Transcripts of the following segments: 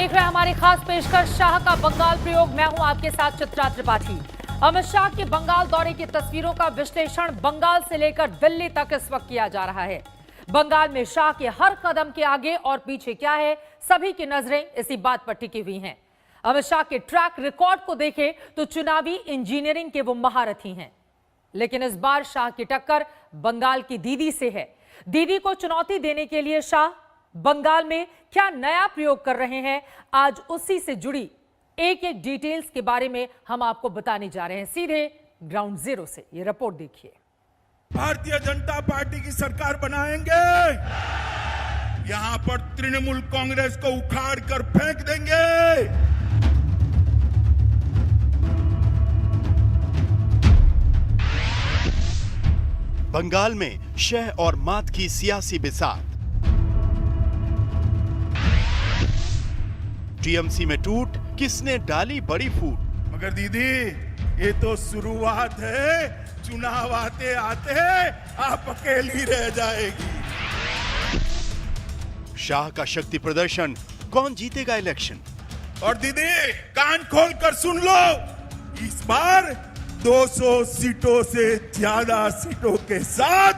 देख रहे हैं हमारी खास पेशकश शाह का बंगाल प्रयोग। मैं हूं आपके साथ चित्रा त्रिपाठी। अमित शाह के बंगाल दौरे की तस्वीरों का विश्लेषण बंगाल से लेकर दिल्ली तक इस वक्त किया जा रहा है। बंगाल में शाह के हर कदम के आगे और पीछे क्या है, सभी की नजरें इसी बात पर टिकी हुई हैं। अमित शाह के ट्रैक रिकॉर्ड को देखें तो चुनावी इंजीनियरिंग के वो महारथी हैं, लेकिन इस बार शाह की टक्कर बंगाल की दीदी से है। दीदी को चुनौती देने के लिए शाह बंगाल में क्या नया प्रयोग कर रहे हैं, आज उसी से जुड़ी एक एक डिटेल्स के बारे में हम आपको बताने जा रहे हैं। सीधे ग्राउंड जीरो से ये रिपोर्ट देखिए। भारतीय जनता पार्टी की सरकार बनाएंगे, यहां पर तृणमूल कांग्रेस को उखाड़ कर फेंक देंगे। बंगाल में शह और मात की सियासी बिसात। टीएमसी में टूट, किसने डाली बड़ी फूट। मगर दीदी, ये तो शुरुआत है, चुनाव आते आते आप अकेली रह जाएगी। शाह का शक्ति प्रदर्शन, कौन जीतेगा इलेक्शन। और दीदी कान खोल कर सुन लो, इस बार 200 सीटों से ज्यादा सीटों के साथ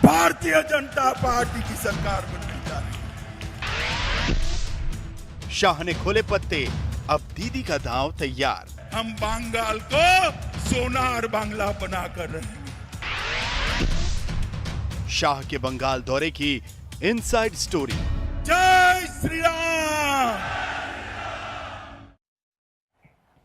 भारतीय जनता पार्टी की सरकार बनने जा रही है। शाह ने खोले पत्ते, अब दीदी का दांव तैयार। हम बंगाल को सोनार बांग्ला बनाकर रहेंगे। शाह के बंगाल दौरे की इनसाइड स्टोरी। जय श्री राम।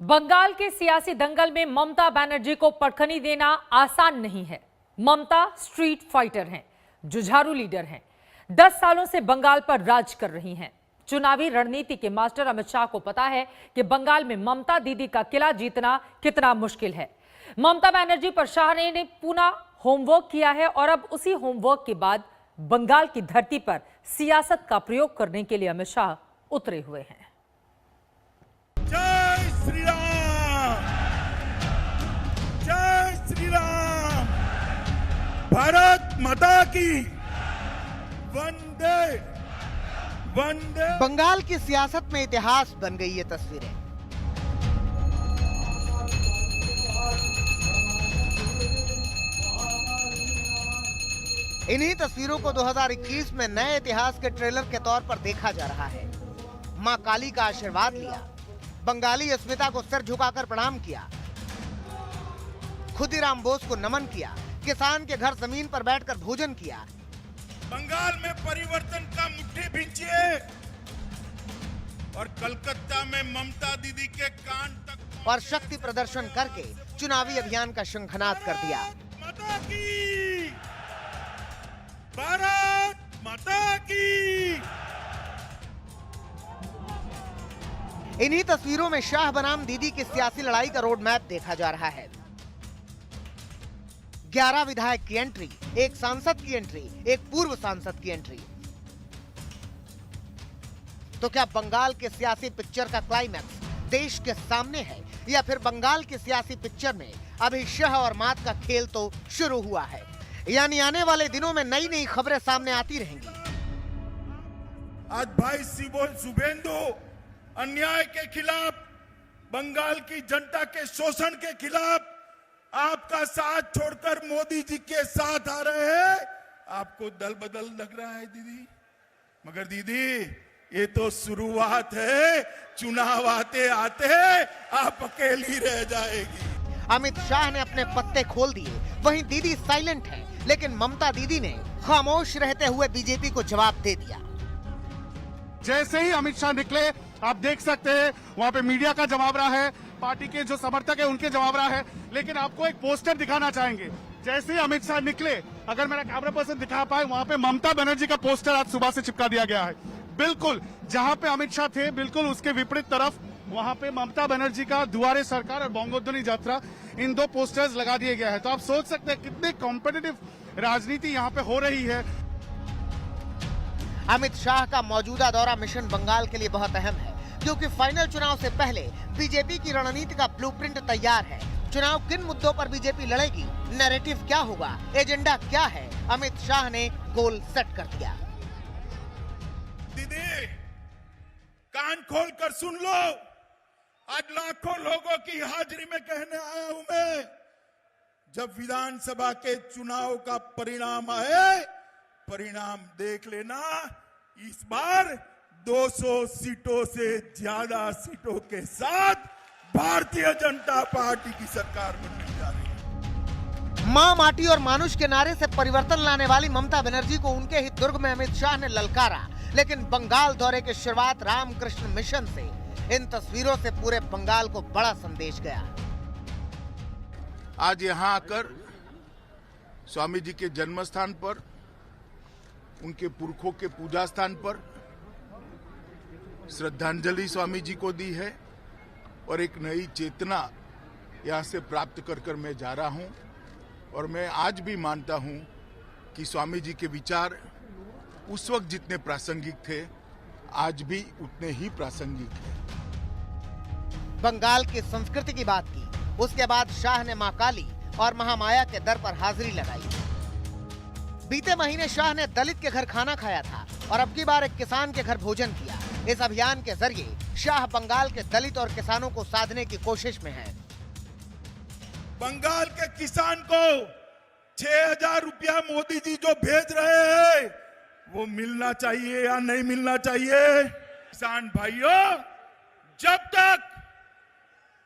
बंगाल के सियासी दंगल में ममता बनर्जी को पटखनी देना आसान नहीं है। ममता स्ट्रीट फाइटर हैं, जुझारू लीडर हैं, 10 सालों से बंगाल पर राज कर रही हैं। चुनावी रणनीति के मास्टर अमित शाह को पता है कि बंगाल में ममता दीदी का किला जीतना कितना मुश्किल है। ममता बनर्जी पर शाह ने पूरा होमवर्क किया है और अब उसी होमवर्क के बाद बंगाल की धरती पर सियासत का प्रयोग करने के लिए अमित शाह उतरे हुए हैं। जय श्री राम, जय श्री राम। भारत माता की वंदे वंदे। बंगाल की सियासत में इतिहास बन गई ये तस्वीरें। इन्हीं तस्वीरों को 2021 में नए इतिहास के ट्रेलर के तौर पर देखा जा रहा है। मां काली का आशीर्वाद लिया, बंगाली अस्मिता को सिर झुकाकर प्रणाम किया, खुदीराम बोस को नमन किया, किसान के घर जमीन पर बैठकर भोजन किया। बंगाल में परिवर्तन का मुट्ठी भींचिए और कलकत्ता में ममता दीदी के कान तक और शक्ति प्रदर्शन करके चुनावी अभियान का शंखनाद कर दिया। माता की, भारत माता की। इन्हीं तस्वीरों में शाह बनाम दीदी की सियासी लड़ाई का रोड मैप देखा जा रहा है। 11 विधायक की एंट्री, एक सांसद की एंट्री, एक पूर्व सांसद की एंट्री। तो क्या बंगाल के सियासी पिक्चर का क्लाइमैक्स देश के सामने है, या फिर बंगाल की सियासी पिक्चर में अभी शाह और मात का खेल तो शुरू हुआ है? यानी आने वाले दिनों में नई नई खबरें सामने आती रहेंगी। आज भाई शुभेंदु अन्याय के खिलाफ, बंगाल की जनता के शोषण के खिलाफ आपका साथ छोड़कर मोदी जी के साथ आ रहे हैं। आपको दल बदल लग रहा है दीदी, मगर दीदी ये तो शुरुआत है, चुनाव आते आते आप अकेली रह जाएगी। अमित शाह ने अपने पत्ते खोल दिए, वहीं दीदी साइलेंट है, लेकिन ममता दीदी ने खामोश रहते हुए बीजेपी को जवाब दे दिया। जैसे ही अमित शाह निकले, आप देख सकते हैं वहाँ पे मीडिया का जवाब रहा है, पार्टी के जो समर्थक है उनके जवाब रहा है। लेकिन आपको एक पोस्टर दिखाना चाहेंगे। जैसे ही अमित शाह निकले, अगर मेरा कैमरा पर्सन दिखा पाए, वहाँ पे ममता बनर्जी का पोस्टर आज सुबह से चिपका दिया गया है। बिल्कुल जहाँ पे अमित शाह थे, बिल्कुल उसके विपरीत तरफ वहाँ पे ममता बनर्जी का दुआरे सरकार और बंगोध्वनि यात्रा, इन 2 पोस्टर्स लगा दिए गया है। तो आप सोच सकते हैं कितने कॉम्पिटिटिव राजनीति यहाँ पे हो रही है। अमित शाह का मौजूदा दौरा मिशन बंगाल के लिए बहुत अहम है, क्योंकि फाइनल चुनाव से पहले बीजेपी की रणनीति का ब्लूप्रिंट तैयार है। चुनाव किन मुद्दों पर बीजेपी लड़ेगी, नैरेटिव क्या होगा, एजेंडा क्या है, अमित शाह ने गोल सेट कर दिया। दीदी कान खोल कर सुन लो, आज लाखों लोगों की हाजिरी में कहने आया हूं मैं, जब विधानसभा के चुनाव का परिणाम आए, परिणाम देख लेना, इस बार 200 सीटों से ज्यादा सीटों के साथ भारतीय जनता पार्टी की सरकार बनने जा रही है। मां, माटी और मानुष के नारे से परिवर्तन लाने वाली ममता बनर्जी को उनके ही दुर्ग में अमित शाह ने ललकारा, लेकिन बंगाल दौरे की शुरुआत रामकृष्ण मिशन से इन तस्वीरों से पूरे बंगाल को बड़ा संदेश गया। आज यहां आकर स्वामी जी के जन्म स्थान पर, उनके पुरखों के पूजा स्थान पर श्रद्धांजलि स्वामी जी को दी है और एक नई चेतना यहां से प्राप्त कर कर मैं जा रहा हूं। और मैं आज भी मानता हूं कि स्वामी जी के विचार उस वक्त जितने प्रासंगिक थे, आज भी उतने ही प्रासंगिक हैं। बंगाल की संस्कृति की बात की, उसके बाद शाह ने मां काली और महामाया के दर पर हाजिरी लगाई। बीते महीने शाह ने दलित के घर खाना खाया था और अब की बार एक किसान के घर भोजन किया। इस अभियान के जरिए शाह बंगाल के दलित और किसानों को साधने की कोशिश में है। बंगाल के किसान को 6,000 रुपया मोदी जी जो भेज रहे हैं, वो मिलना चाहिए या नहीं मिलना चाहिए? किसान भाइयों, जब तक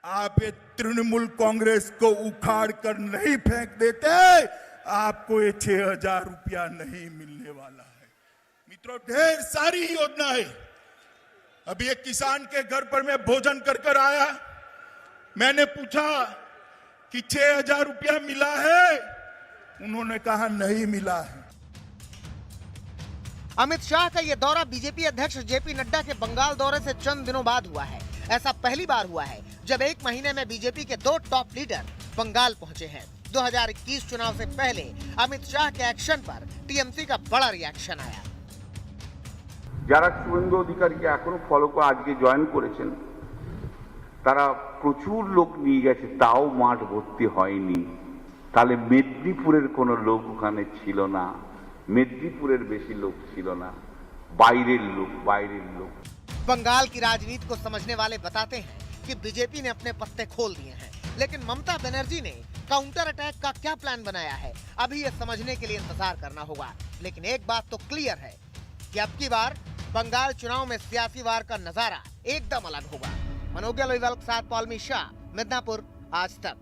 आप ये तृणमूल कांग्रेस को उखाड़ कर नहीं फेंक देते, आपको ये 6,000 रुपया नहीं मिलने वाला है। मित्रों, ढेर सारी योजना है। अभी एक किसान के घर पर मैं भोजन कर कर आया, मैंने पूछा कि 6,000 रुपया मिला है? उन्होंने कहा नहीं मिला है। अमित शाह का यह दौरा बीजेपी अध्यक्ष जेपी नड्डा के बंगाल दौरे से चंद दिनों बाद हुआ है। ऐसा पहली बार हुआ है जब एक महीने में बीजेपी के 2 टॉप लीडर बंगाल पहुंचे हैं। 2021 चुनाव से पहले अमित शाह के एक्शन पर टीएमसी का बड़ा रिएक्शन आया। যারা শুভেন্দু অধিকারীকে এখনো ফলো করে আজকে জয়েন করেছেন, তারা প্রচুর লোক নিয়ে গেছে, তাও মাঠ ভর্তি হয়নি। তাহলে মেদিনীপুরের কোনো লোক ওখানে ছিল না, মেদিনীপুরের বেশি লোক ছিল না, বাইরের লোক। बंगाल की राजनीति को समझने वाले बताते हैं कि बीजेपी ने अपने पत्ते खोल दिए हैं, लेकिन ममता बनर्जी ने काउंटर अटैक का क्या प्लान बनाया है, अभी यह समझने के लिए इंतजार करना होगा। लेकिन एक बात तो क्लियर है कि अब की बार बंगाल चुनाव में सियासी वार का नजारा एकदम अलग होगा। मनोज लोईवाल के साथ पॉलमी शाह, मिदनापुर, आज तक।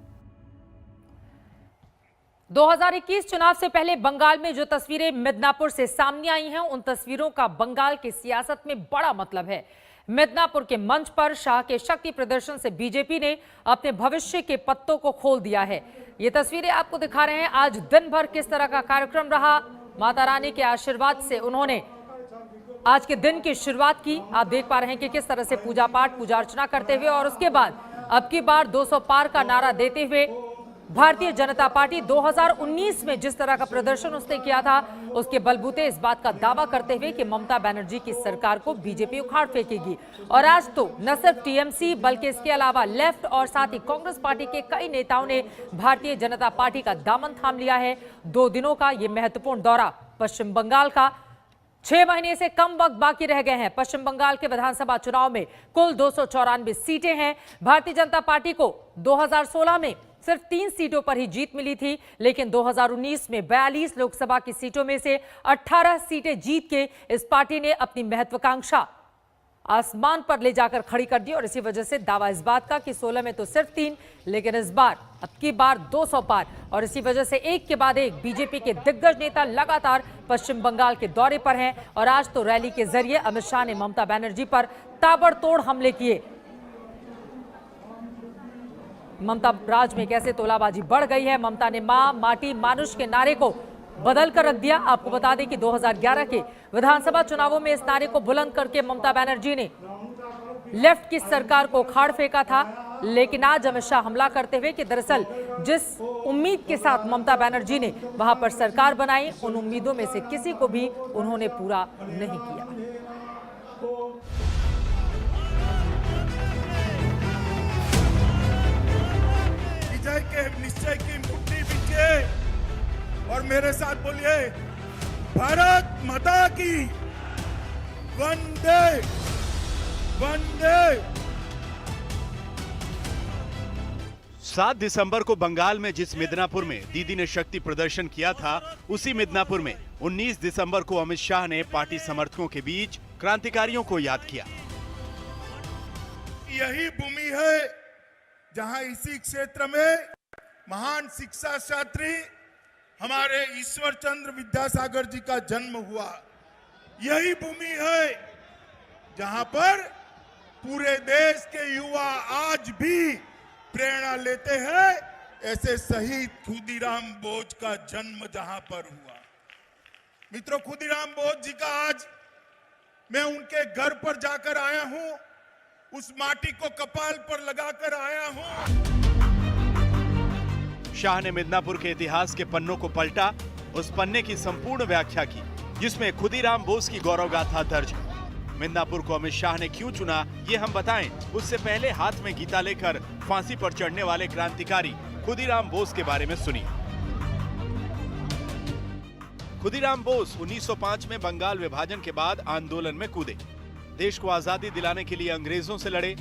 2021 चुनाव से पहले बंगाल में जो तस्वीरें मिदनापुर से सामने आई हैं, उन तस्वीरों का बंगाल की सियासत में बड़ा मतलब है। मिदनापुर के मंच पर शाह के शक्ति प्रदर्शन से बीजेपी ने अपने भविष्य के पत्तों को खोल दिया है। ये तस्वीरें आपको दिखा रहे हैं आज दिन भर किस तरह का कार्यक्रम रहा। माता रानी के आशीर्वाद से उन्होंने आज के दिन की शुरुआत की। आप देख पा रहे हैं कि किस तरह से पूजा पाठ, पूजा अर्चना करते हुए और उसके बाद अब की बार 200 पार का नारा देते हुए भारतीय जनता पार्टी 2019 में जिस तरह का प्रदर्शन उसने किया था, उसके बलबूते इस बात का दावा करते हुए कि ममता बनर्जी की सरकार को बीजेपी उखाड़ फेंकेगी। और आज तो न सिर्फ टीएमसी बल्कि इसके अलावा लेफ्ट और साथ ही कांग्रेस पार्टी के कई नेताओं ने भारतीय जनता पार्टी का दामन थाम लिया है। 2 दिनों का ये महत्वपूर्ण दौरा पश्चिम बंगाल का। 6 महीने से कम वक्त बाकी रह गए हैं। पश्चिम बंगाल के विधानसभा चुनाव में कुल 294 सीटें हैं। भारतीय जनता पार्टी को 2016 में सिर्फ 3 सीटों पर ही जीत मिली थी, लेकिन 2019 में 42 लोकसभा की सीटों में से 18 सीटें जीत के इस पार्टी ने अपनी महत्वाकांक्षा आसमान पर ले जाकर खड़ी कर दी। और इसी वजह से दावा इस बात का कि 16 में तो सिर्फ 3, लेकिन इस बार अब की बार 200 पार। और इसी वजह से एक के बाद एक बीजेपी के दिग्गज नेता लगातार पश्चिम बंगाल के दौरे पर हैं। और आज तो रैली के जरिए अमित शाह ने ममता बनर्जी पर ताबड़तोड़ हमले किए। ममता राज में कैसे तोलाबाजी बढ़ गई है। ममता ने मां, माटी, मानुष के नारे को बदल कर रख दिया। आपको बता दें कि 2011 के विधानसभा चुनावों में इस नारे को बुलंद करके ममता बनर्जी ने लेफ्ट की सरकार को उखाड़ फेंका था। लेकिन आज अमित शाह हमला करते हुए कि दरअसल जिस उम्मीद के साथ ममता बनर्जी ने वहां पर सरकार बनाई, उन उम्मीदों में से किसी को भी उन्होंने पूरा नहीं किया। विजय के निश्चय की मुट्ठी बीचे और मेरे साथ बोलिए, भारत माता की, वंदे वंदे। 7 दिसंबर को बंगाल में जिस मिदनापुर में दीदी ने शक्ति प्रदर्शन किया था, उसी मिदनापुर में 19 दिसंबर को अमित शाह ने पार्टी समर्थकों के बीच क्रांतिकारियों को याद किया। यही भूमि है जहां इसी क्षेत्र में महान शिक्षा शास्त्री हमारे ईश्वर चंद्र विद्यासागर जी का जन्म हुआ। यही भूमि है जहां पर पूरे देश के युवा आज भी प्रेरणा लेते हैं। ऐसे शहीद खुदीराम बोस का जन्म जहां पर हुआ। मित्रों, खुदीराम बोस जी का आज मैं उनके घर पर जाकर आया हूं, उस माटी को कपाल पर लगाकर आया हूं। शाह ने मिदनापुर के इतिहास के पन्नों को पलटा, उस पन्ने की संपूर्ण व्याख्या की जिसमें खुदीराम बोस की गौरव गाथा दर्ज है। मिदनापुर को अमित शाह ने क्यों चुना, ये हम बताएं, उससे पहले हाथ में गीता लेकर फांसी पर चढ़ने वाले क्रांतिकारी खुदीराम बोस के बारे में सुनिए। खुदीराम बोस 1905 में बंगाल विभाजन के बाद आंदोलन में कूदे। देश को आजादी दिलाने के लिए अंग्रेजों से लड़े।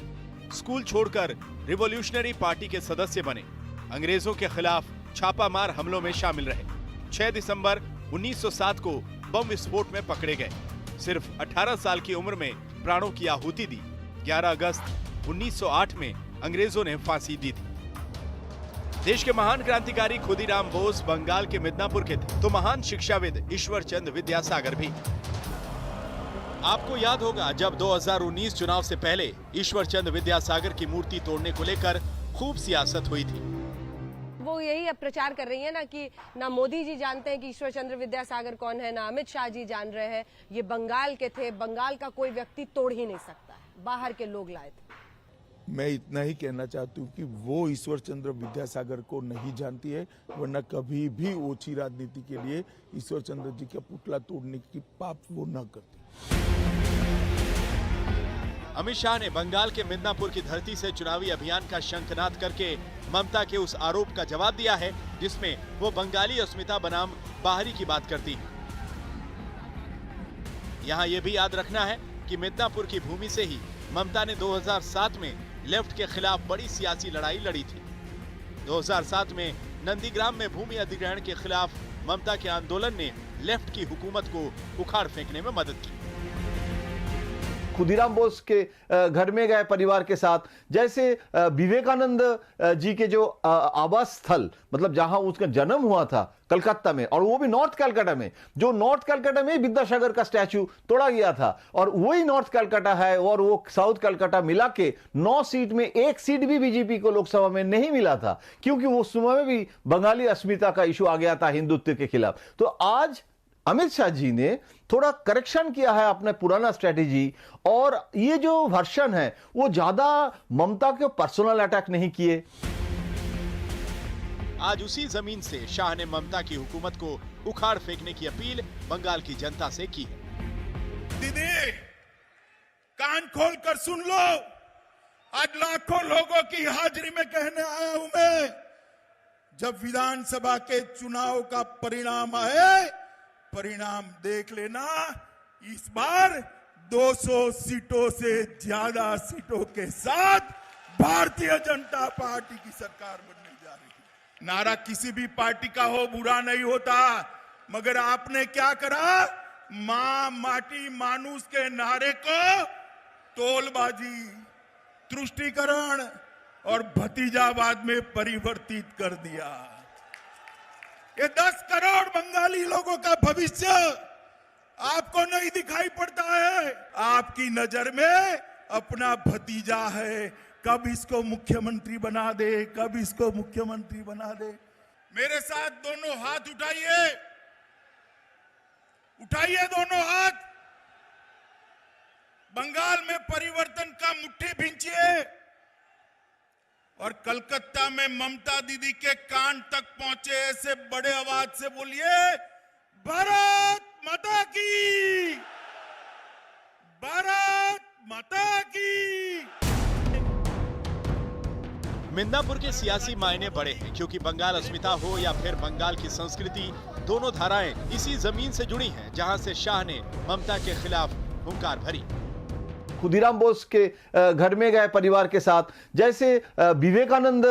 स्कूल छोड़कर रिवॉल्यूशनरी पार्टी के सदस्य बने। अंग्रेजों के खिलाफ छापामार हमलों में शामिल रहे। 6 दिसंबर 1907 को बम विस्फोट में पकड़े गए। सिर्फ 18 साल की उम्र में प्राणों की आहुति दी। 11 अगस्त 1908 में अंग्रेजों ने फांसी दी थी। देश के महान क्रांतिकारी खुदीराम बोस बंगाल के मिदनापुर के थे, तो महान शिक्षाविद ईश्वर चंद्र विद्यासागर भी। आपको याद होगा जब 2019 चुनाव से पहले ईश्वर चंद्र विद्यासागर की मूर्ति तोड़ने को लेकर खूब सियासत हुई थी। वो यही अब प्रचार कर रही है ना कि ना मोदी जी जानते हैं कि ईश्वर चंद्र विद्यासागर कौन है, ना अमित शाह जी जान रहे हैं। ये बंगाल के थे, बंगाल का कोई व्यक्ति तोड़ ही नहीं सकता है, बाहर के लोग लाए थे। मैं इतना ही कहना चाहती हूँ कि वो ईश्वर चंद्र विद्यासागर को नहीं जानती है, वरना कभी भी ओछी राजनीति के लिए ईश्वर चंद्र जी का पुतला तोड़ने की पाप वो न करती। अमित शाह ने बंगाल के मिदनापुर की धरती से चुनावी अभियान का शंखनाद करके ममता के उस आरोप का जवाब दिया है जिसमें वो बंगाली अस्मिता बनाम बाहरी की बात करती है। यहाँ ये भी याद रखना है कि मिदनापुर की भूमि से ही ममता ने 2007 में लेफ्ट के खिलाफ बड़ी सियासी लड़ाई लड़ी थी। 2007 में नंदीग्राम में भूमि अधिग्रहण के खिलाफ ममता के आंदोलन ने लेफ्ट की हुकूमत को उखाड़ फेंकने में मदद की। खुदीराम बोस के घर में गए परिवार के साथ, जैसे विवेकानंद जी के जो आवास स्थल, मतलब जहां उसका जन्म हुआ था कलकत्ता में, और वो भी नॉर्थ कलकत्ता में, जो नॉर्थ कलकत्ता में विद्यासागर का स्टैचू तोड़ा गया था, और वही नॉर्थ कलकत्ता है, और वो साउथ कलकत्ता मिला के 9 सीट में 1 सीट भी बीजेपी को लोकसभा में नहीं मिला था, क्योंकि वो समय में भी बंगाली अस्मिता का इशू आ गया था हिंदुत्व के खिलाफ। तो आज अमित शाह जी ने थोड़ा करेक्शन किया है अपने पुराना स्ट्रेटेजी, और ये जो वर्षन है वो ज्यादा ममता के पर्सनल अटैक नहीं किए। आज उसी जमीन से शाह ने ममता की हुकूमत को उखाड़ फेंकने की अपील बंगाल की जनता से की है। दीदी, कान खोल कर सुन लो, आज लाखों लोगों की हाजिरी में कहने आया हूं मैं, जब विधानसभा के चुनाव का परिणाम आए, परिणाम देख लेना, इस बार 200 सीटों से ज्यादा सीटों के साथ भारतीय जनता पार्टी की सरकार बनने जा रही है। नारा किसी भी पार्टी का हो बुरा नहीं होता, मगर आपने क्या करा, मां माटी मानुस के नारे को तोलबाजी, तुष्टीकरण और भतीजावाद में परिवर्तित कर दिया। ये 10 करोड़ बंगाली लोगों का भविष्य आपको नहीं दिखाई पड़ता है। आपकी नजर में अपना भतीजा है, कब इसको मुख्यमंत्री बना दे, कब इसको मुख्यमंत्री बना दे। मेरे साथ दोनों हाथ उठाइए, उठाइए दोनों हाथ। बंगाल में परिवर्तन का मुट्ठी भींचिए और कलकत्ता में ममता दीदी के कान तक पहुंचे ऐसे बड़े आवाज से बोलिए, भारत माता की, भारत माता की। मिदनापुर के सियासी मायने बड़े हैं, क्योंकि बंगाल अस्मिता हो या फिर बंगाल की संस्कृति, दोनों धाराएं इसी जमीन से जुड़ी हैं जहां से शाह ने ममता के खिलाफ हुंकार भरी। खुदीराम बोस के घर में गए परिवार के साथ, जैसे विवेकानंद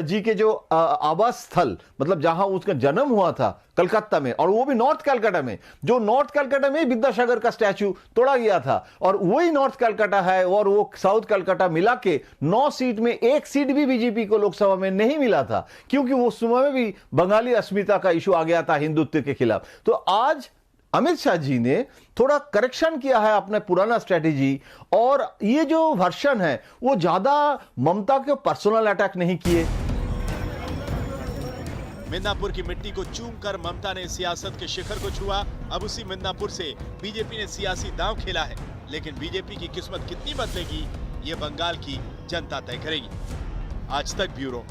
जी के जो आवास स्थल, मतलब जहां उसका जन्म हुआ था कलकत्ता में, और वो भी नॉर्थ कलकत्ता में, जो नॉर्थ कलकत्ता में विद्यासागर का स्टैचू तोड़ा गया था, और वही नॉर्थ कलकत्ता है, और वो साउथ कलकत्ता मिला के 9 सीट में 1 सीट भी बीजेपी को लोकसभा में नहीं मिला था, क्योंकि वो समय में भी बंगाली अस्मिता का इशू आ गया था हिंदुत्व के खिलाफ। तो आज अमित शाह जी ने थोड़ा करेक्शन किया है अपना पुराना स्ट्रेटेजी, और ये जो वर्षन है वो ज्यादा ममता के पर्सनल अटैक नहीं किए। मिदनापुर की मिट्टी को चूमकर ममता ने सियासत के शिखर को छुआ। अब उसी मिदनापुर से बीजेपी ने सियासी दांव खेला है, लेकिन बीजेपी की किस्मत कितनी बदलेगी ये बंगाल की जनता तय करेगी। आज तक ब्यूरो।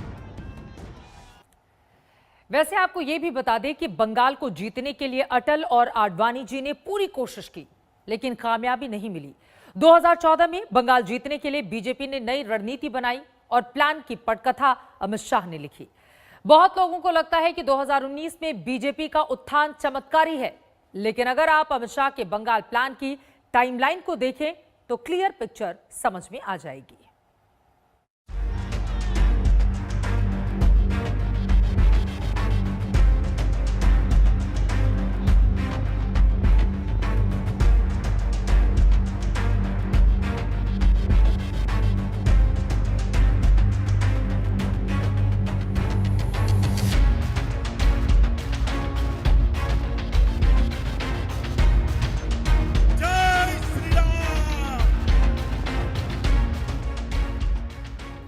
वैसे आपको यह भी बता दें कि बंगाल को जीतने के लिए अटल और आडवाणी जी ने पूरी कोशिश की, लेकिन कामयाबी नहीं मिली। 2014 में बंगाल जीतने के लिए बीजेपी ने नई रणनीति बनाई और प्लान की पटकथा अमित शाह ने लिखी। बहुत लोगों को लगता है कि 2019 में बीजेपी का उत्थान चमत्कारी है, लेकिन अगर आप अमित शाह के बंगाल प्लान की टाइमलाइन को देखें तो क्लियर पिक्चर समझ में आ जाएगी।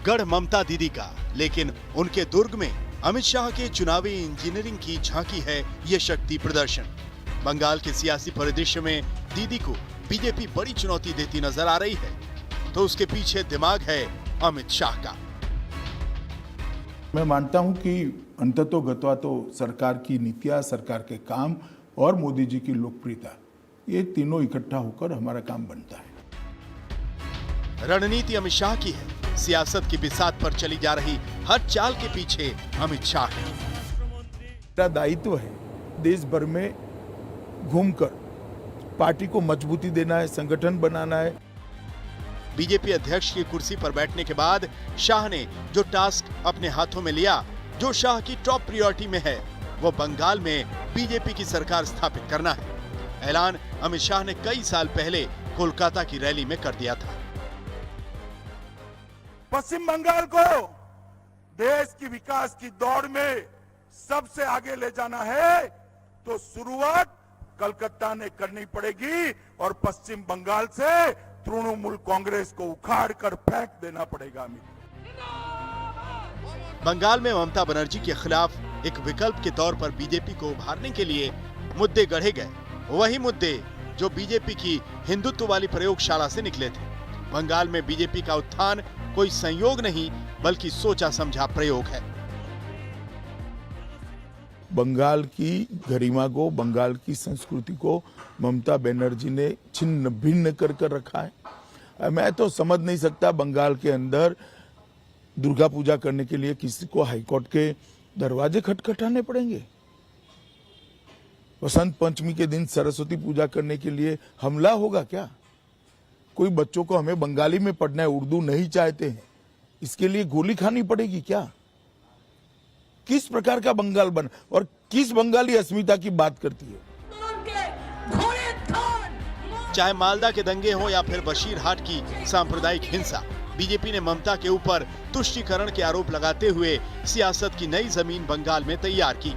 गढ़ ममता दीदी का, लेकिन उनके दुर्ग में अमित शाह के चुनावी इंजीनियरिंग की झांकी है ये शक्ति प्रदर्शन। बंगाल के सियासी परिदृश्य में दीदी को बीजेपी बड़ी चुनौती देती नजर आ रही है, तो उसके पीछे दिमाग है अमित शाह का। मैं मानता हूं कि अंततोगत्वा तो सरकार की नीतियां, सरकार के काम और मोदी जी की लोकप्रियता, ये तीनों इकट्ठा होकर हमारा काम बनता है। रणनीति अमित शाह की है, सियासत की बिसात पर चली जा रही हर चाल के पीछे अमित शाह है। मेरा दायित्व है देश भर में घूमकर पार्टी को मजबूती देना है, संगठन बनाना है। बीजेपी अध्यक्ष की कुर्सी पर बैठने के बाद शाह ने जो टास्क अपने हाथों में लिया, जो शाह की टॉप प्रायोरिटी में है, वो बंगाल में बीजेपी की सरकार स्थापित करना है। ऐलान अमित शाह ने कई साल पहले कोलकाता की रैली में कर दिया था। पश्चिम बंगाल को देश की विकास की दौड़ में सबसे आगे ले जाना है तो शुरुआत कलकत्ता ने करनी पड़ेगी और पश्चिम बंगाल से तृणमूल कांग्रेस को उखाड़ कर फेंक देना पड़ेगा। बंगाल में ममता बनर्जी के खिलाफ एक विकल्प के तौर पर बीजेपी को उभारने के लिए मुद्दे गढ़े गए, वही मुद्दे जो बीजेपी की हिंदुत्व वाली प्रयोगशाला से निकले थे। बंगाल में बीजेपी का उत्थान कोई संयोग नहीं, बल्कि सोचा समझा प्रयोग है। बंगाल की गरिमा को, बंगाल की संस्कृति को ममता बनर्जी ने छिन्न भिन्न कर रखा है। मैं तो समझ नहीं सकता बंगाल के अंदर दुर्गा पूजा करने के लिए किसी को हाईकोर्ट के दरवाजे खटखटाने पड़ेंगे। वसंत पंचमी के दिन सरस्वती पूजा करने के लिए हमला होगा क्या? कोई बच्चों को हमें बंगाली में पढ़ना है, उर्दू नहीं चाहते हैं, इसके लिए गोली खानी पड़ेगी क्या? किस प्रकार का बंगाल बन और किस बंगाली अस्मिता की बात करती है? चाहे मालदा के दंगे हो या फिर बशीरहाट की सांप्रदायिक हिंसा, बीजेपी ने ममता के ऊपर तुष्टीकरण के आरोप लगाते हुए सियासत की नई जमीन बंगाल में तैयार की।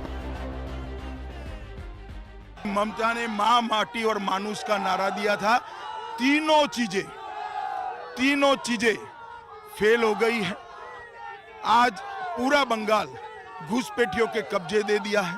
ममता ने मां, माटी और मानुष का नारा दिया था। तीनों चीजें फेल हो गई है। आज पूरा बंगाल घुसपैठियों के कब्जे दे दिया है।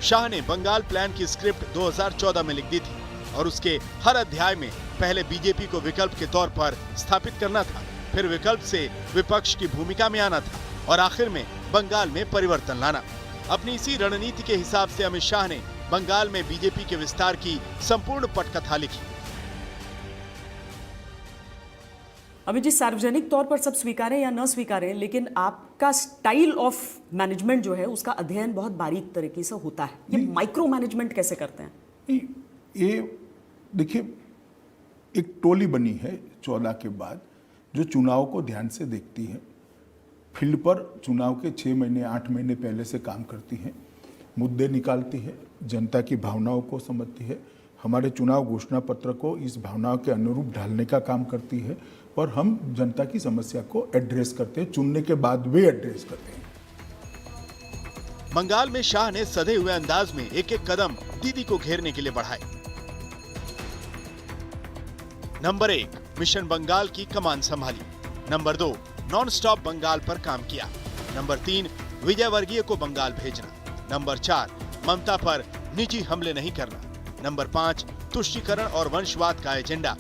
शाह ने बंगाल प्लान की स्क्रिप्ट 2014 में लिख दी थी और उसके हर अध्याय में पहले बीजेपी को विकल्प के तौर पर स्थापित करना था, फिर विकल्प से विपक्ष की भूमिका में आना था और आखिर में बंगाल में परिवर्तन लाना। अपनी इसी रणनीति के हिसाब से अमित शाह ने बंगाल में बीजेपी के विस्तार की संपूर्ण पटकथा लिखी। अमित जी, सार्वजनिक तौर पर सब स्वीकारें या न स्वीकारें, लेकिन आपका स्टाइल ऑफ मैनेजमेंट जो है उसका अध्ययन बहुत बारीक तरीके से होता है। ये माइक्रो मैनेजमेंट कैसे करते हैं? ये देखिए, एक टोली बनी है 14 के बाद जो चुनाव को ध्यान से देखती है, फील्ड पर चुनाव के 6 महीने 8 महीने पहले से काम करती है, मुद्दे निकालती है, जनता की भावनाओं को समझती है, हमारे चुनाव घोषणा पत्र को इस भावनाओं के अनुरूप ढालने का काम करती है और हम जनता की समस्या को एड्रेस करते हैं, चुनने के बाद भी एड्रेस करते हैं। बंगाल में शाह ने सधे हुए अंदाज में एक एक कदम दीदी को घेरने के लिए बढ़ाए। नंबर 1, मिशन बंगाल की कमान संभाली। नंबर 2, नॉन स्टॉप बंगाल पर काम किया। नंबर 3, विजयवर्गीय को बंगाल भेजना। नंबर 4, ममता पर निजी हमले नहीं करना। नंबर 5, तुष्टीकरण और वंशवाद का एजेंडा।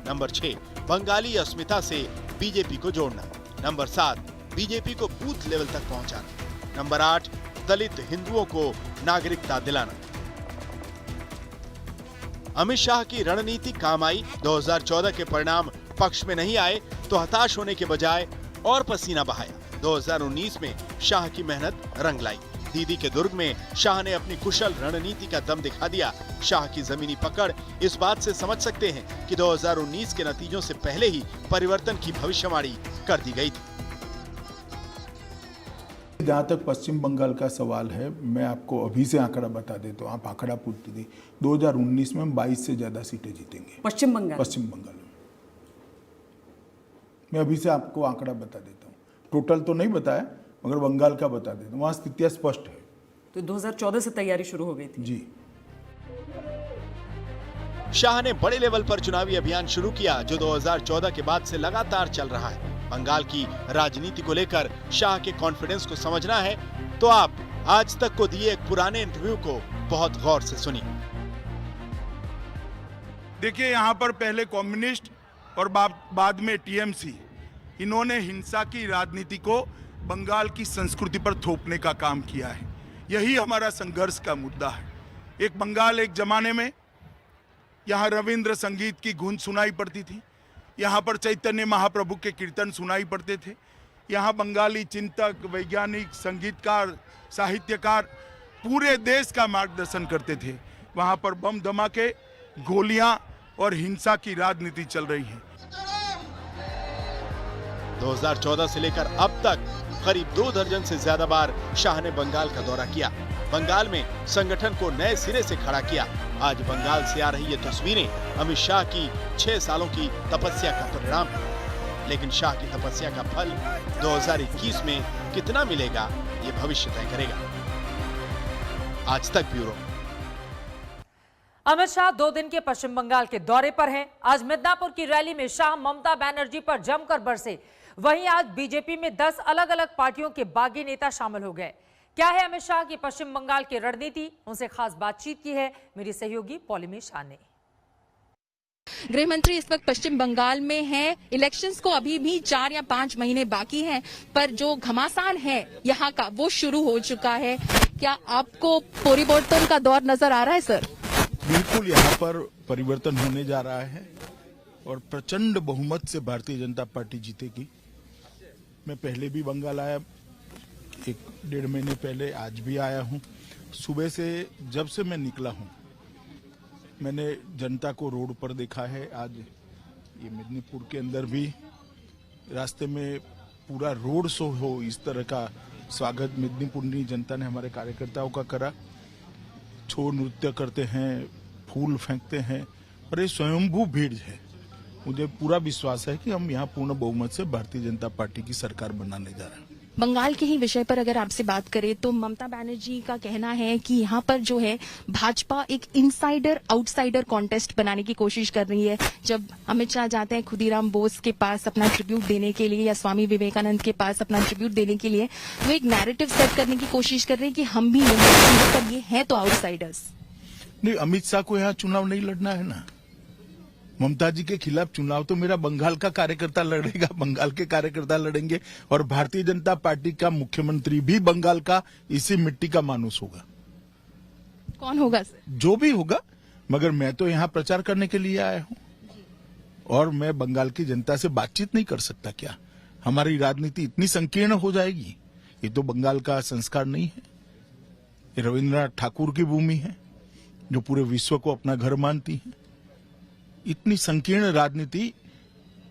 नंबर 6, बंगाली अस्मिता से बीजेपी को जोड़ना। नंबर 7, बीजेपी को बूथ लेवल तक पहुंचाना। नंबर 8, दलित हिंदुओं को नागरिकता दिलाना। अमित शाह की रणनीति काम आई। 2014 के परिणाम पक्ष में नहीं आए तो हताश होने के बजाय और पसीना बहाया। 2019 में शाह की मेहनत रंग लाई। दीदी के दुर्ग में शाह ने अपनी कुशल रणनीति का दम दिखा दिया। शाह की जमीनी पकड़ इस बात से समझ सकते हैं कि 2019 के नतीजों से पहले ही परिवर्तन की भविष्यवाणी कर दी गई थी। जहाँ तक पश्चिम बंगाल का सवाल है, मैं आपको अभी से आंकड़ा बता देता हूँ, आप आंकड़ा पूछते थे। 2019 में हम 22 से ज्यादा सीटें जीतेंगे पश्चिम बंगाल में। मैं अभी से आपको आंकड़ा बता देता हूँ, टोटल तो नहीं बताया मगर बंगाल का बता देता हूँ, वहाँ स्थितियाँ स्पष्ट है। तो 2014 से तैयारी शुरू हो गई थी जी। शाह ने बड़े लेवल पर चुनावी अभियान शुरू किया जो 2014 के बाद से लगातार चल रहा है। बंगाल की राजनीति को लेकर शाह के कॉन्फिडेंस को समझना है तो आप आज तक को दिए एक पुराने इंटरव्यू को बहुत गौर से सुनिए। देखिए, यहाँ पर पहले कम्युनिस्ट और बाद में टीएमसी, इन्होंने हिंसा की राजनीति को बंगाल की संस्कृति पर थोपने का काम किया है। यही हमारा संघर्ष का मुद्दा है। एक बंगाल, एक जमाने में यहाँ रविंद्र संगीत की गूंज सुनाई पड़ती थी, यहाँ पर चैतन्य महाप्रभु के कीर्तन सुनाई पड़ते थे, यहाँ बंगाली चिंतक, वैज्ञानिक, संगीतकार, साहित्यकार पूरे देश का मार्गदर्शन करते थे। वहाँ पर बम धमाके, गोलियां और हिंसा की राजनीति चल रही है। 2014 से लेकर अब तक करीब 2 दर्जन से ज्यादा बार शाह ने बंगाल का दौरा किया। बंगाल में संगठन को नए सिरे से खड़ा किया। आज बंगाल से आ रही ये तस्वीरें अमित शाह की 6 सालों की तपस्या का परिणाम है। लेकिन शाह की तपस्या का फल 2021 में कितना मिलेगा ये भविष्य तय करेगा। आज तक ब्यूरो। अमित शाह 2 दिन के पश्चिम बंगाल के दौरे पर हैं। आज मिदनापुर की रैली में शाह ममता बनर्जी पर जमकर बरसे। वहीं आज बीजेपी में 10 अलग अलग पार्टियों के बागी नेता शामिल हो गए। क्या है अमित शाह की पश्चिम बंगाल की रणनीति, उनसे खास बातचीत की है मेरी सहयोगी पॉलिमी शाह ने। गृह मंत्री इस वक्त पश्चिम बंगाल में हैं। इलेक्शंस को अभी भी 4 या 5 महीने बाकी हैं, पर जो घमासान है यहाँ का वो शुरू हो चुका है। क्या आपको परिवर्तन का दौर नजर आ रहा है सर? बिल्कुल, यहाँ पर परिवर्तन होने जा रहा है और प्रचंड बहुमत से भारतीय जनता पार्टी जीतेगी। मैं पहले भी बंगाल आया, 1-1.5 महीने पहले, आज भी आया हूँ। सुबह से जब से मैं निकला हूँ मैंने जनता को रोड पर देखा है। आज ये मेदिनीपुर के अंदर भी रास्ते में पूरा रोड शो हो, इस तरह का स्वागत मेदिनीपुरी जनता ने हमारे कार्यकर्ताओं का करा। छो नृत्य करते हैं, फूल फेंकते हैं और ये स्वयंभू भीड़ है। मुझे पूरा विश्वास है कि हम यहाँ पूर्ण बहुमत से भारतीय जनता पार्टी की सरकार बनाने जा रहे हैं। बंगाल के ही विषय पर अगर आपसे बात करें तो ममता बनर्जी का कहना है कि यहाँ पर जो है भाजपा एक इनसाइडर आउटसाइडर कॉन्टेस्ट बनाने की कोशिश कर रही है। जब अमित शाह जाते हैं खुदीराम बोस के पास अपना ट्रिब्यूट देने के लिए या स्वामी विवेकानंद के पास अपना ट्रिब्यूट देने के लिए, वो एक नैरेटिव सेट करने की कोशिश कर रहे हैं कि हम भी ये हैं तो आउटसाइडर्स। नहीं, अमित शाह को यहाँ चुनाव नहीं लड़ना है ना। ममता जी के खिलाफ चुनाव तो मेरा बंगाल का कार्यकर्ता लड़ेगा, बंगाल के कार्यकर्ता लड़ेंगे और भारतीय जनता पार्टी का मुख्यमंत्री भी बंगाल का इसी मिट्टी का मानुस होगा। कौन होगा सर? जो भी होगा, मगर मैं तो यहाँ प्रचार करने के लिए आया हूँ और मैं बंगाल की जनता से बातचीत नहीं कर सकता क्या? हमारी राजनीति इतनी संकीर्ण हो जाएगी? ये तो बंगाल का संस्कार नहीं है। ये रविन्द्रनाथ ठाकुर की भूमि है जो पूरे विश्व को अपना घर मानती है। इतनी संकीर्ण राजनीति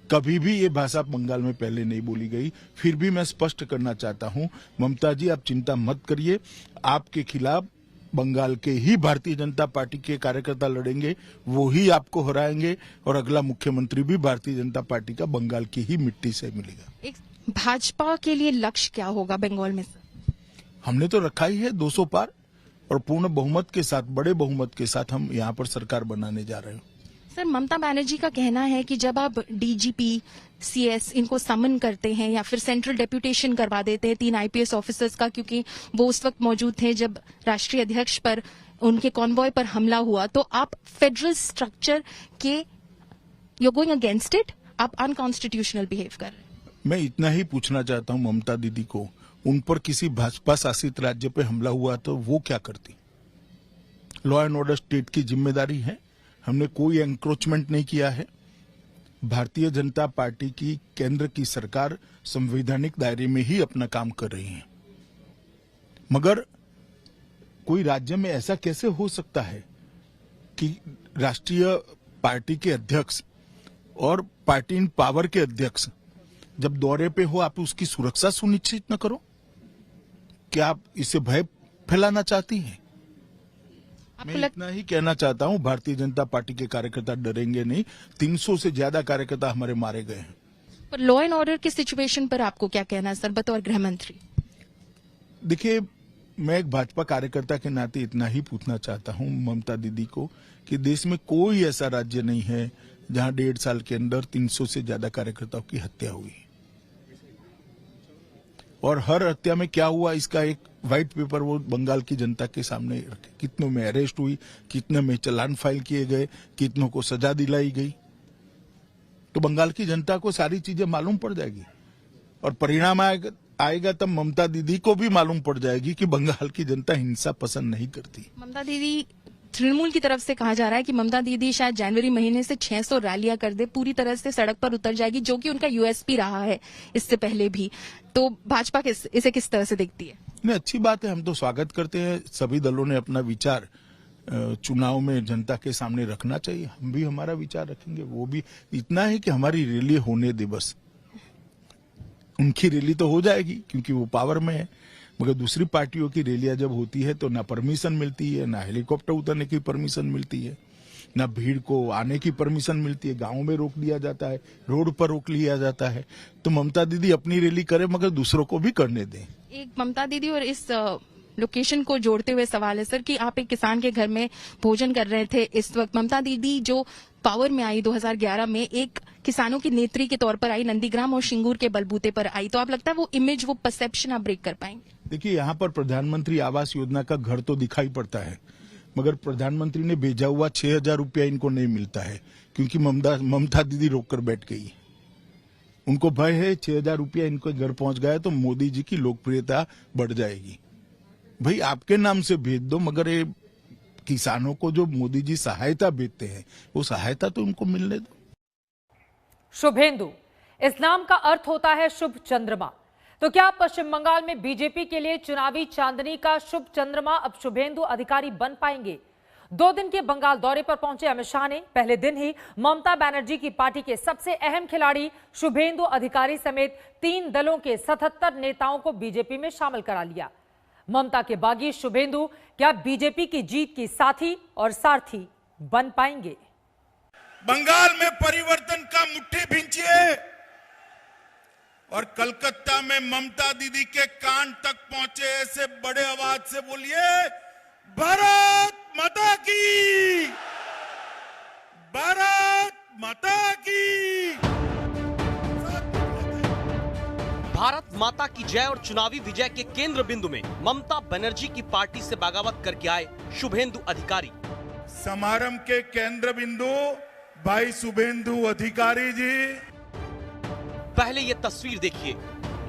कभी भी ये भाषा बंगाल में पहले नहीं बोली गई। फिर भी मैं स्पष्ट करना चाहता हूं, ममता जी आप चिंता मत करिए, आपके खिलाफ बंगाल के ही भारतीय जनता पार्टी के कार्यकर्ता लड़ेंगे, वो ही आपको हराएंगे और अगला मुख्यमंत्री भी भारतीय जनता पार्टी का बंगाल की ही मिट्टी से मिलेगा। एक भाजपा के लिए लक्ष्य क्या होगा बंगाल में? हमने तो रखा ही है 200 पार और पूर्ण बहुमत के साथ, बड़े बहुमत के साथ हम यहाँ पर सरकार बनाने जा रहे हैं। सर, ममता बनर्जी का कहना है कि जब आप डीजीपी, सीएस इनको समन करते हैं या फिर सेंट्रल डेप्यूटेशन करवा देते हैं 3 आईपीएस ऑफिसर्स का, क्योंकि वो उस वक्त मौजूद थे जब राष्ट्रीय अध्यक्ष पर उनके कॉन्वॉय पर हमला हुआ, तो आप फेडरल स्ट्रक्चर के यू गोइंग अगेंस्ट इट, आप अनकॉन्स्टिट्यूशनल बिहेव कर रहे हैं। मैं इतना ही पूछना चाहता हूं ममता दीदी को, उन पर किसी भाजपा शासित राज्य पे हमला हुआ तो वो क्या करती? लॉ एंड ऑर्डर स्टेट की जिम्मेदारी है, हमने कोई एंक्रोचमेंट नहीं किया है। भारतीय जनता पार्टी की केंद्र की सरकार संवैधानिक दायरे में ही अपना काम कर रही है। मगर कोई राज्य में ऐसा कैसे हो सकता है कि राष्ट्रीय पार्टी के अध्यक्ष और पार्टी इन पावर के अध्यक्ष जब दौरे पे हो आप उसकी सुरक्षा सुनिश्चित न करो? क्या आप इससे भय फैलाना चाहती हैं? मैं इतना ही कहना चाहता हूं, भारतीय जनता पार्टी के कार्यकर्ता डरेंगे नहीं। 300 से ज्यादा कार्यकर्ता हमारे मारे गए हैं। पर लॉ एंड ऑर्डर की सिचुएशन पर आपको क्या कहना है सर, बतौर गृह मंत्री? देखिए, मैं एक भाजपा कार्यकर्ता के नाते इतना ही पूछना चाहता हूं ममता दीदी को कि देश में कोई ऐसा राज्य नहीं है जहां 1.5 साल के अंदर 300 से ज्यादा कार्यकर्ताओं की हत्या हुई। और हर हत्या में क्या हुआ इसका एक व्हाइट पेपर वो बंगाल की जनता के सामने रखे। कितनों में अरेस्ट हुई, कितने में चालान फाइल किए गए, कितनों को सजा दिलाई गई। तो बंगाल की जनता को सारी चीजें मालूम पड़ जाएगी और परिणाम आएगा तब ममता दीदी को भी मालूम पड़ जाएगी कि बंगाल की जनता हिंसा पसंद नहीं करती। ममता दीदी, तृणमूल की तरफ से कहा जा रहा है कि ममता दीदी शायद जनवरी महीने से 600 रैलियां कर दे, पूरी तरह से सड़क पर उतर जाएगी, जो कि उनका यूएसपी रहा है इससे पहले भी। तो भाजपा इसे किस तरह से देखती है? नहीं, अच्छी बात है, हम तो स्वागत करते हैं। सभी दलों ने अपना विचार चुनाव में जनता के सामने रखना चाहिए, हम भी हमारा विचार रखेंगे। वो भी इतना है कि हमारी रैली होने दे बस। उनकी रैली तो हो जाएगी क्योंकि वो पावर में है, मगर दूसरी पार्टियों की रैलियां जब होती है तो ना परमिशन मिलती है, ना हेलीकॉप्टर उतरने की परमिशन मिलती है, ना भीड़ को आने की परमिशन मिलती है। गांव में रोक दिया जाता है, रोड पर रोक लिया जाता है। तो ममता दीदी अपनी रैली करे मगर दूसरों को भी करने दें। एक ममता दीदी और इस लोकेशन को जोड़ते हुए सवाल है सर कि आप एक किसान के घर में भोजन कर रहे थे इस वक्त। ममता दीदी जो पावर में आई 2011 में, एक किसानों की नेत्री के तौर पर आई, नंदीग्राम और शिंगूर के बलबूते पर आई, तो आप लगता है वो इमेज, वो परसेप्शन आप ब्रेक कर पाएंगे? देखिए, यहाँ पर प्रधानमंत्री आवास योजना का घर तो दिखाई पड़ता है, मगर प्रधानमंत्री ने भेजा हुआ 6,000 रुपया इनको नहीं मिलता है क्योंकि ममता दीदी रोककर बैठ गई। उनको भय है 6,000 रुपया इनको घर पहुंच गया तो मोदी जी की लोकप्रियता बढ़ जाएगी। भाई, आपके नाम से भेज दो, मगर ये किसानों को जो मोदी जी सहायता भेजते हैं वो सहायता तो उनको मिलने दो। शुभेंदु, इस नाम का अर्थ होता है शुभ चंद्रमा। तो क्या पश्चिम बंगाल में बीजेपी के लिए चुनावी चांदनी का शुभ चंद्रमा अब शुभेंदु अधिकारी बन पाएंगे? 2 दिन के बंगाल दौरे पर पहुंचे अमित शाह ने पहले दिन ही ममता बनर्जी की पार्टी के सबसे अहम खिलाड़ी शुभेंदु अधिकारी समेत 3 दलों के 77 नेताओं को बीजेपी में शामिल करा लिया। ममता के बागी शुभेंदु क्या बीजेपी की जीत की साथी और सारथी बन पाएंगे? बंगाल में परिवर्तन का मुट्ठी भींचिए और कलकत्ता में ममता दीदी के कान तक पहुंचे ऐसे बड़े आवाज से बोलिए, भारत माता की, भारत माता की। भारत माता की जय और चुनावी विजय के केंद्र बिंदु में ममता बनर्जी की पार्टी से बगावत करके आए शुभेंदु अधिकारी। समारंभ के केंद्र बिंदु भाई शुभेंदु अधिकारी जी। पहले ये तस्वीर देखिए।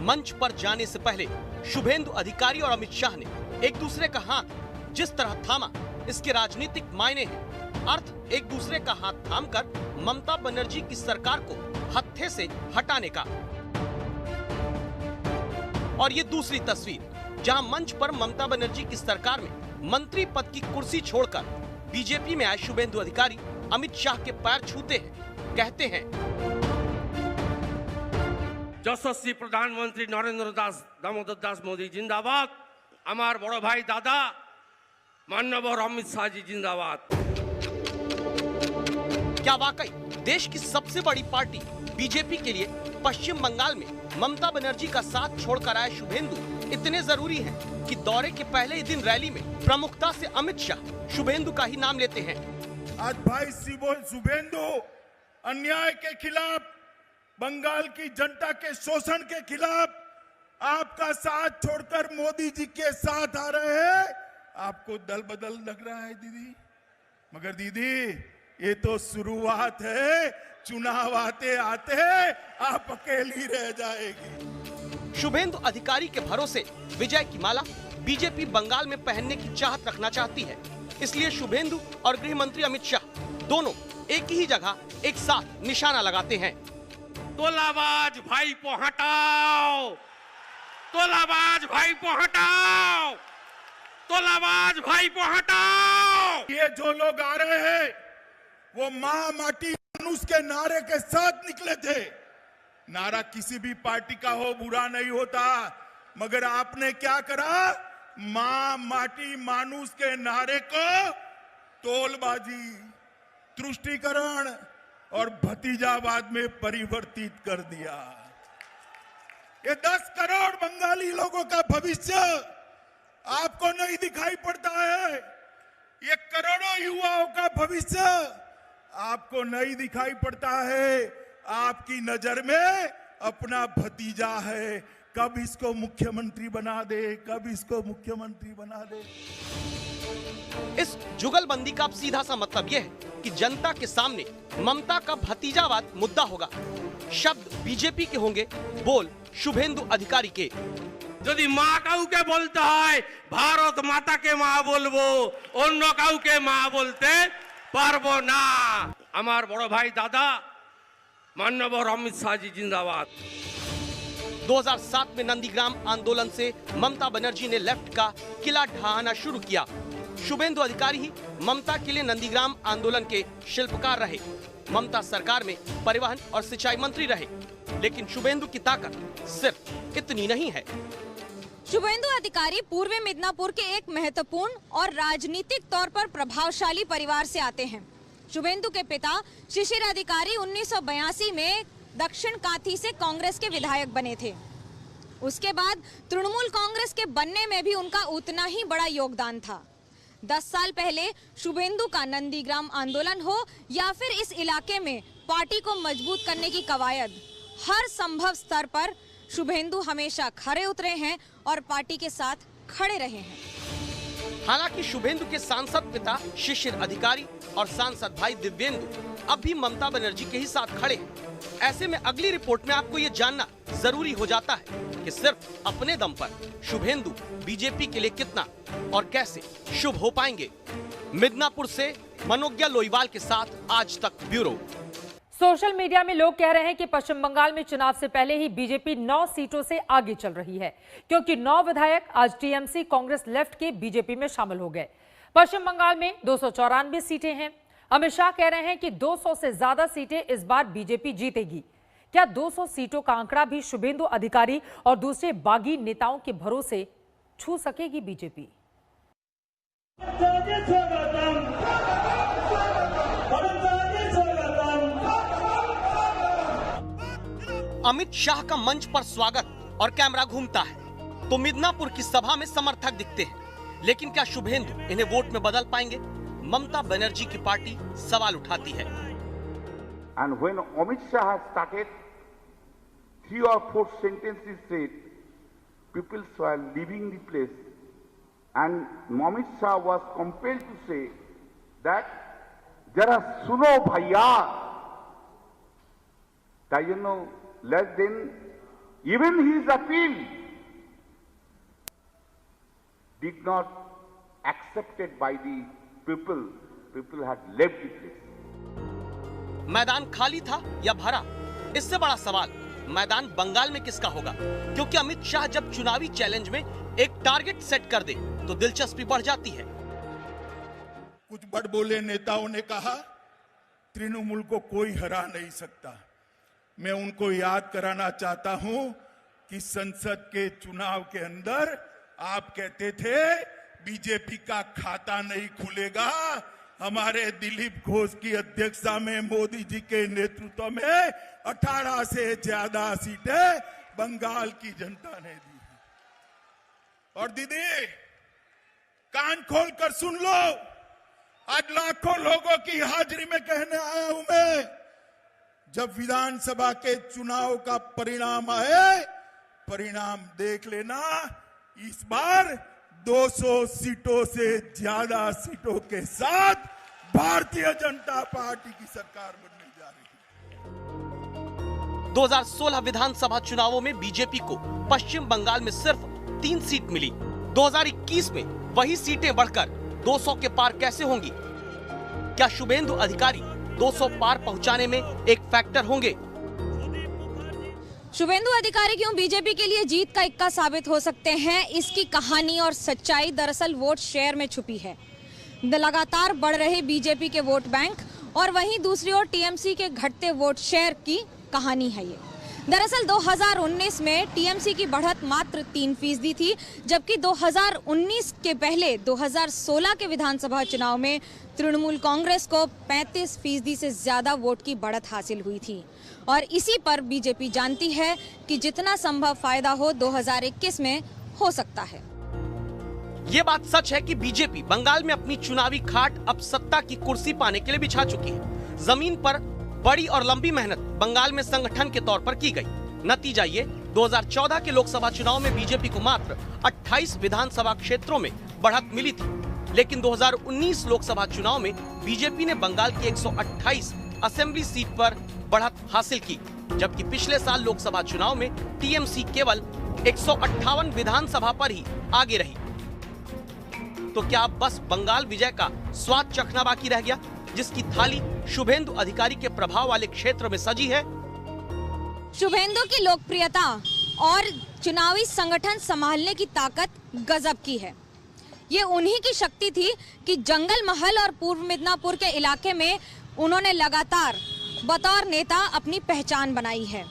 मंच पर जाने से पहले शुभेंदु अधिकारी और अमित शाह ने एक दूसरे का हाथ जिस तरह थामा, इसके राजनीतिक मायने हैं। अर्थ एक दूसरे का हाथ थामकर ममता बनर्जी की सरकार को हत्थे से हटाने का। और ये दूसरी तस्वीर जहां मंच पर ममता बनर्जी की सरकार में मंत्री पद की कुर्सी छोड़कर बीजेपी में आए शुभेंदु अधिकारी अमित शाह के पैर छूते हैं, कहते हैं যশস্বী প্রধানমন্ত্রী নরেন্দ্র দামোদর দাস মোদী जिंदाबाद, আমার বড় ভাই দাদা माननीय अमित शाह जी जिंदाबाद। क्या वाकई देश की सबसे बड़ी पार्टी बीजेपी के लिए पश्चिम बंगाल में ममता बनर्जी का साथ छोड़कर आए शुभेंदु इतने जरूरी हैं कि दौरे के पहले ही दिन रैली में प्रमुखता से अमित शाह शुभेंदु का ही नाम लेते हैं। आज भाई शुभेंदु अन्याय के खिलाफ, बंगाल की जनता के शोषण के खिलाफ आपका साथ छोड़कर मोदी जी के साथ आ रहे हैं। आपको दल बदल लग रहा है दीदी, मगर दीदी ये तो शुरुआत है, चुनाव आते आते आप अकेली रह जाएगी। शुभेंदु अधिकारी के भरोसे विजय की माला बीजेपी बंगाल में पहनने की चाहत रखना चाहती है, इसलिए शुभेंदु और गृह मंत्री अमित शाह दोनों एक ही जगह एक साथ निशाना लगाते हैं। तोलाबाज भाई को हटाओ, तोलाबाज भाई को हटाओ, तोलाबाज भाई को हटाओ। ये जो लोग आ रहे हैं वो मां माटी मानुष के नारे के साथ निकले थे। नारा किसी भी पार्टी का हो बुरा नहीं होता, मगर आपने क्या करा, मां माटी मानुष के नारे को तोलबाजी, तुष्टीकरण और भतीजावाद में परिवर्तित कर दिया। ये 10 करोड़ बंगाली लोगों का भविष्य आपको नहीं दिखाई पड़ता है, ये करोड़ों युवाओं का भविष्य आपको नहीं दिखाई पड़ता है। आपकी नजर में अपना भतीजा है, कब इसको मुख्यमंत्री बना दे, कब इसको मुख्यमंत्री बना दे। इस जुगलबंदी का अब सीधा सा मतलब यह है कि जनता के सामने ममता का भतीजावाद मुद्दा होगा। शब्द बीजेपी के होंगे, बोल शुभेंदु अधिकारी के। যদি মা কাউকে বলতে হয় ভারত মাতাকে মা বলবো, অন্য কাউকে মা বলতে পারবো না। আমার বড় ভাই দাদা माननीय अमित शाह जी जिंदाबाद। 2007 में नंदीग्राम आंदोलन से ममता बनर्जी ने लेफ्ट का किला ढहाना शुरू किया। शुभेंदु अधिकारी ही ममता के लिए नंदीग्राम आंदोलन के शिल्पकार रहे। ममता सरकार में परिवहन और सिंचाई मंत्री रहे, लेकिन शुभेंदु की ताकत सिर्फ इतनी नहीं है। शुभेंदु अधिकारी पूर्व मिदनापुर के एक महत्वपूर्ण और राजनीतिक तौर पर प्रभावशाली परिवार से आते हैं। शुभेंदु के पिता शिशिर अधिकारी 1982 में दक्षिण काथी से कांग्रेस के विधायक बने थे। उसके बाद तृणमूल कांग्रेस के बनने में भी उनका उतना ही बड़ा योगदान था। 10 साल पहले शुभेंदु का नंदीग्राम आंदोलन हो या फिर इस इलाके में पार्टी को मजबूत करने की कवायद, हर संभव स्तर पर शुभेंदु हमेशा खरे उतरे हैं और पार्टी के साथ खड़े रहे हैं। हालांकि शुभेंदु के सांसद पिता शिशिर अधिकारी और सांसद भाई दिव्येंदु अब भी ममता बनर्जी के ही साथ खड़े हैं। ऐसे में अगली रिपोर्ट में आपको ये जानना जरूरी हो जाता है कि सिर्फ अपने दम पर शुभेंदु बीजेपी के लिए कितना और कैसे शुभ हो पाएंगे। मिदनापुर से मनोज्ञा लोईवाल के साथ आज तक ब्यूरो। सोशल मीडिया में लोग कह रहे हैं कि पश्चिम बंगाल में चुनाव से पहले ही बीजेपी 9 सीटों से आगे चल रही है, क्योंकि 9 विधायक आज टीएमसी कांग्रेस लेफ्ट के बीजेपी में शामिल हो गए। पश्चिम बंगाल में 294 सीटें हैं। अमित शाह कह रहे हैं कि 200 से ज्यादा सीटें इस बार बीजेपी जीतेगी। क्या 200 सीटों का आंकड़ा भी शुभेंदु अधिकारी और दूसरे बागी नेताओं के भरोसे छू सकेगी बीजेपी? अमित शाह का मंच पर स्वागत और कैमरा घूमता है तो मिदनापुर की सभा में समर्थक दिखते हैं, लेकिन क्या शुभेंदु इन्हें वोट में बदल पाएंगे? ममता बनर्जी की पार्टी सवाल उठाती है। And when Amit Shah has started, 3 or 4 sentences said, people were leaving the place, and Amit Shah was compelled to say that jara suno bhaiya, that less than even his appeal did not accepted by the people had left the place. मैदान खाली था या भरा? इससे बड़ा सवाल मैदान बंगाल में किसका होगा, क्योंकि अमित शाह जब चुनावी चैलेंज में एक टारगेट सेट कर दे तो दिलचस्पी बढ़ जाती है। कुछ बड़बोले नेताओं ने कहा तृणमूल को कोई हरा नहीं सकता। मैं उनको याद कराना चाहता हूं कि संसद के चुनाव के अंदर आप कहते थे बीजेपी का खाता नहीं खुलेगा। हमारे दिलीप घोष की अध्यक्षता में मोदी जी के नेतृत्व में 18 से ज्यादा सीटें बंगाल की जनता ने दी। और दीदी कान खोल कर सुन लो, आज लाखों लोगों की हाजिरी में कहने आया हूं मैं, जब विधानसभा के चुनाव का परिणाम आए, परिणाम देख लेना, इस बार 200 सीटों से ज्यादा सीटों के साथ भारतीय जनता पार्टी की सरकार बनने जा रही है। 2016 विधानसभा चुनावों में बीजेपी को पश्चिम बंगाल में सिर्फ 3 सीट मिली। 2021 में वही सीटें बढ़कर 200 के पार कैसे होंगी? क्या शुभेंदु अधिकारी 200 पार पहुंचाने में एक फैक्टर होंगे? शुभेंदु अधिकारी क्यों बीजेपी के लिए जीत का इक्का साबित हो सकते हैं, इसकी कहानी और सच्चाई दरअसल वोट शेयर में छुपी है। लगातार बढ़ रहे बीजेपी के वोट बैंक और वहीं दूसरी ओर टीएमसी के घटते वोट शेयर की कहानी है ये। दरअसल 2019 में टीएमसी की बढ़त मात्र 3% थी, जबकि 2019 के पहले 2016 के विधानसभा चुनाव में तृणमूल कांग्रेस को 35% से ज्यादा वोट की बढ़त हासिल हुई थी। और इसी पर बीजेपी जानती है कि जितना संभव फायदा हो 2021 में हो सकता है। ये बात सच है कि बीजेपी बंगाल में अपनी चुनावी खाट अब सत्ता की कुर्सी पाने के लिए बिछा चुकी है। जमीन पर बड़ी और लंबी मेहनत बंगाल में संगठन के तौर पर की गई। नतीजा ये, 2014 के लोकसभा चुनाव में बीजेपी को मात्र 28 विधानसभा क्षेत्रों में बढ़त मिली थी, लेकिन 2019 लोकसभा चुनाव में बीजेपी ने बंगाल की 128 असेंबली सीट पर बढ़त हासिल की, जबकि पिछले साल लोकसभा चुनाव में टीएमसी केवल 158 विधानसभा पर ही आगे रही। तो क्या अब बस बंगाल विजय का स्वाद चखना बाकी रह गया, जिसकी थाली शुभेंदु अधिकारी के प्रभाव वाले क्षेत्र में सजी है? शुभेंदु की लोकप्रियता और चुनावी संगठन संभालने की ताकत गजब की है। ये उन्हीं की शक्ति थी कि जंगल महल और पूर्व मिदनापुर के इलाके में उन्होंने लगातार बतौर नेता अपनी पहचान बनाई है।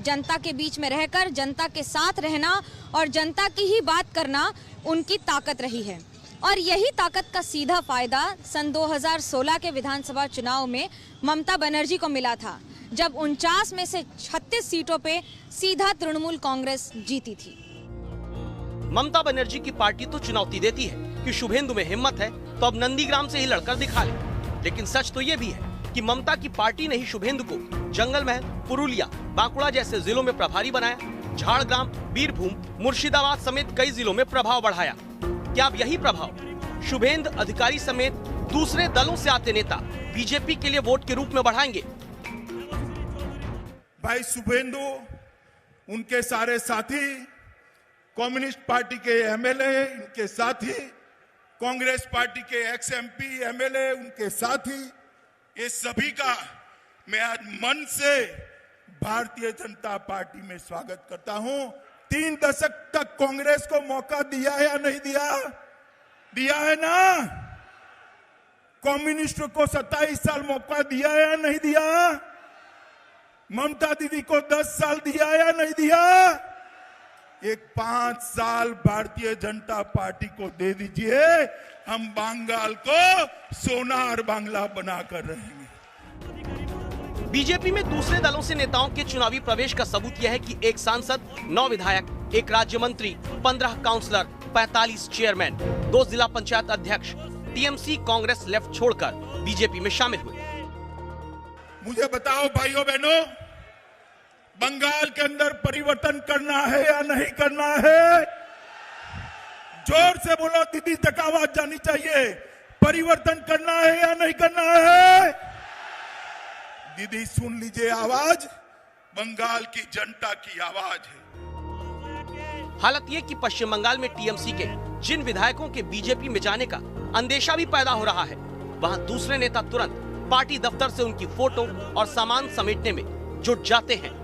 जनता के बीच में रहकर जनता के साथ रहना और जनता की ही बात करना उनकी ताकत रही है। और यही ताकत का सीधा फायदा सन 2016 के विधानसभा चुनाव में ममता बनर्जी को मिला था, जब 49 में से 36 सीटों पे सीधा तृणमूल कांग्रेस जीती थी। ममता बनर्जी की पार्टी तो चुनौती देती है कि शुभेंदु में हिम्मत है तो अब नंदीग्राम से ही लड़कर दिखा ले, लेकिन सच तो ये भी है कि ममता की पार्टी ने ही शुभेंदु को जंगल महल, पुरुलिया, बांकुड़ा जैसे जिलों में प्रभारी बनाया। झाड़ग्राम, बीरभूम, मुर्शिदाबाद समेत कई जिलों में प्रभाव बढ़ाया। क्या अब यही प्रभाव शुभेंदु अधिकारी समेत दूसरे दलों से आते नेता बीजेपी के लिए वोट के रूप में बढ़ाएंगे? भाई शुभेंदु, उनके सारे साथी, कम्युनिस्ट पार्टी के एमएलए, इनके साथी, कांग्रेस पार्टी के एक्स एमपी, एमएलए, उनके साथी, ये सभी का मैं आज मन से भारतीय जनता पार्टी में स्वागत करता हूं। 3 दशक तक कांग्रेस को मौका दिया है या नहीं दिया? दिया है ना। कम्युनिस्ट को 27 साल मौका दिया है या नहीं दिया? ममता दीदी को 10 साल दिया है या नहीं दिया? एक 5 साल भारतीय जनता पार्टी को दे दीजिए, हम बंगाल को सोनार बांग्ला बनाकर रहेंगे। बीजेपी में दूसरे दलों से नेताओं के चुनावी प्रवेश का सबूत यह है कि 1 सांसद, 9 विधायक, 1 राज्य मंत्री, 15 काउंसलर, 45 चेयरमैन, 2 जिला पंचायत अध्यक्ष टीएमसी कांग्रेस लेफ्ट छोड़कर बीजेपी में शामिल हुए। मुझे बताओ भाइयों बहनों, बंगाल के अंदर परिवर्तन करना है या नहीं करना है? जोर से बोलो दीदी, तक आवाज जानी चाहिए। परिवर्तन करना है या नहीं करना है? दीदी सुन लीजिए आवाज, बंगाल की जनता की आवाज है। हालत ये कि पश्चिम बंगाल में टीएमसी के जिन विधायकों के बीजेपी में जाने का अंदेशा भी पैदा हो रहा है, वहां दूसरे नेता तुरंत पार्टी दफ्तर से उनकी फोटो और सामान समेटने में जुट जाते हैं।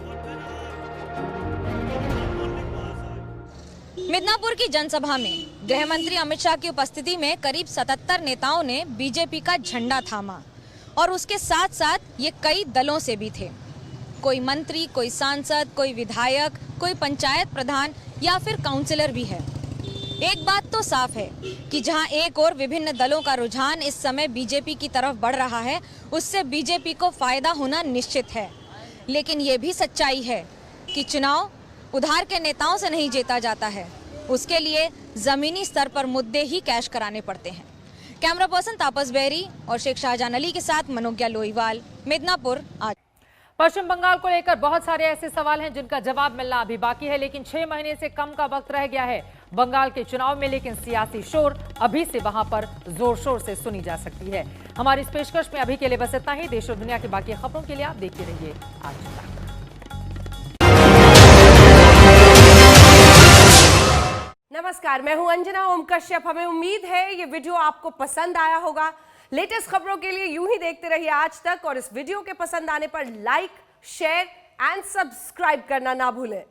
मिदनापुर की जनसभा में गृह मंत्री अमित शाह की उपस्थिति में करीब 77 नेताओं ने बीजेपी का झंडा थामा और उसके साथ साथ ये कई दलों से भी थे। कोई मंत्री, कोई सांसद, कोई विधायक, कोई पंचायत प्रधान या फिर काउंसलर भी है। एक बात तो साफ है कि जहां एक और विभिन्न दलों का रुझान इस समय बीजेपी की तरफ बढ़ रहा है, उससे बीजेपी को फायदा होना निश्चित है। लेकिन ये भी सच्चाई है कि चुनाव उधार के नेताओं से नहीं जीता जाता है, उसके लिए जमीनी स्तर पर मुद्दे ही कैश कराने पड़ते हैं। कैमरा पर्सन तापस बेरी और शेख शाहजहां अली के साथ मनोज्ञा लोहीवाल, मिदनापुर। आज पश्चिम बंगाल को लेकर बहुत सारे ऐसे सवाल हैं जिनका जवाब मिलना अभी बाकी है, लेकिन 6 महीने से कम का वक्त रह गया है बंगाल के चुनाव में, लेकिन सियासी शोर अभी से वहां पर जोर शोर से सुनी जा सकती है। हमारी इस पेशकश में अभी के लिए बस इतना ही। देश और दुनिया की बाकी खबरों के लिए आप देखते रहिए आज तक। नमस्कार, मैं हूं अंजना ओम कश्यप। हमें उम्मीद है ये वीडियो आपको पसंद आया होगा। लेटेस्ट खबरों के लिए यूं ही देखते रहिए आज तक, और इस वीडियो के पसंद आने पर लाइक, शेयर एंड सब्सक्राइब करना ना भूलें।